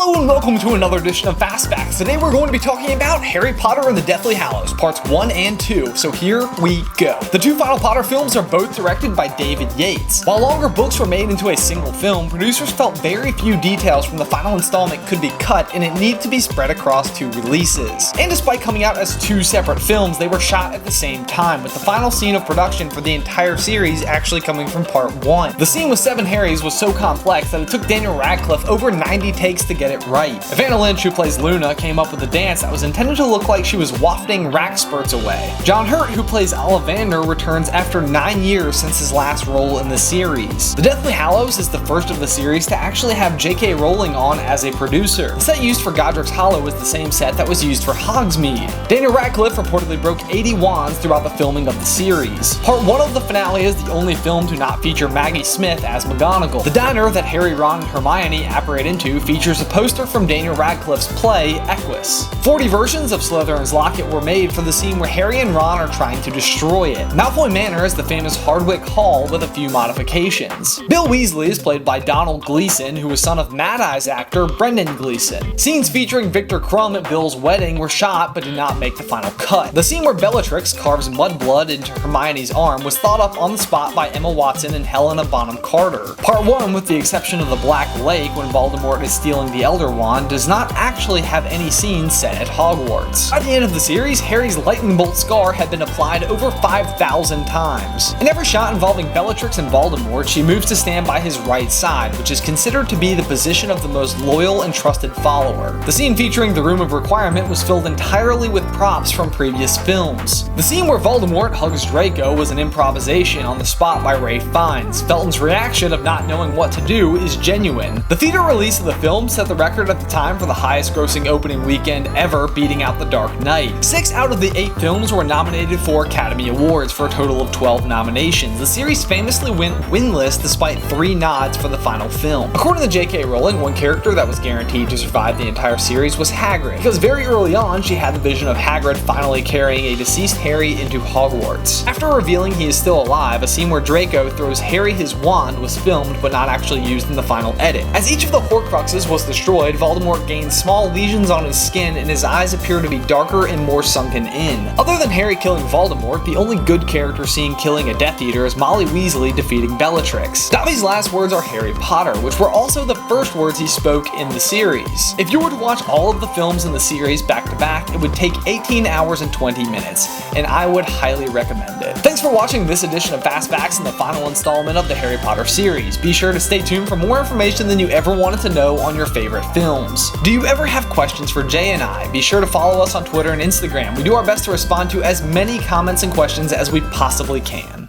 Hello and welcome to another edition of Fast Facts. Today we're going to be talking about Harry Potter and the Deathly Hallows, parts 1 and 2, so here we go. The two final Potter films are both directed by David Yates. While longer books were made into a single film, producers felt very few details from the final installment could be cut and it needed to be spread across two releases. And despite coming out as two separate films, they were shot at the same time, with the final scene of production for the entire series actually coming from part 1. The scene with Seven Harrys was so complex that it took Daniel Radcliffe over 90 takes to get it right. Evanna Lynch, who plays Luna, came up with a dance that was intended to look like she was wafting rack spurts away. John Hurt, who plays Ollivander, returns after 9 years since his last role in the series. The Deathly Hallows is the first of the series to actually have J.K. Rowling on as a producer. The set used for Godric's Hollow is the same set that was used for Hogsmeade. Daniel Radcliffe reportedly broke 80 wands throughout the filming of the series. Part 1 of the finale is the only film to not feature Maggie Smith as McGonagall. The diner that Harry, Ron, and Hermione apparate into features a poster from Daniel Radcliffe's play, Equus. 40 versions of Slytherin's locket were made for the scene where Harry and Ron are trying to destroy it. Malfoy Manor is the famous Hardwick Hall with a few modifications. Bill Weasley is played by Donald Gleeson, who was son of Mad Eye's actor Brendan Gleeson. Scenes featuring Victor Crumb at Bill's wedding were shot but did not make the final cut. The scene where Bellatrix carves mudblood into Hermione's arm was thought up on the spot by Emma Watson and Helena Bonham Carter. Part 1, with the exception of the Black Lake when Voldemort is stealing the Elder Wand, does not actually have any scenes set at Hogwarts. By the end of the series, Harry's lightning bolt scar had been applied over 5,000 times. In every shot involving Bellatrix and Voldemort, she moves to stand by his right side, which is considered to be the position of the most loyal and trusted follower. The scene featuring the Room of Requirement was filled entirely with props from previous films. The scene where Voldemort hugs Draco was an improvisation on the spot by Ralph Fiennes. Felton's reaction of not knowing what to do is genuine. The theater release of the film set the record at the time for the highest grossing opening weekend ever, beating out The Dark Knight. 6 out of the 8 films were nominated for Academy Awards for a total of 12 nominations. The series famously went winless despite 3 nods for the final film. According to J.K. Rowling, one character that was guaranteed to survive the entire series was Hagrid, because very early on she had the vision of Hagrid finally carrying a deceased Harry into Hogwarts. After revealing he is still alive, a scene where Draco throws Harry his wand was filmed but not actually used in the final edit. As each of the Horcruxes was destroyed, Voldemort gained small lesions on his skin and his eyes appear to be darker and more sunken in. Other than Harry killing Voldemort, the only good character seen killing a Death Eater is Molly Weasley defeating Bellatrix. Dobby's last words are Harry Potter, which were also the first words he spoke in the series. If you were to watch all of the films in the series back to back, it would take 18 hours and 20 minutes, and I would highly recommend it. Thanks for watching this edition of Fast Facts and the final installment of the Harry Potter series. Be sure to stay tuned for more information than you ever wanted to know on your favorite films. Do you ever have questions for Jay and I? Be sure to follow us on Twitter and Instagram. We do our best to respond to as many comments and questions as we possibly can.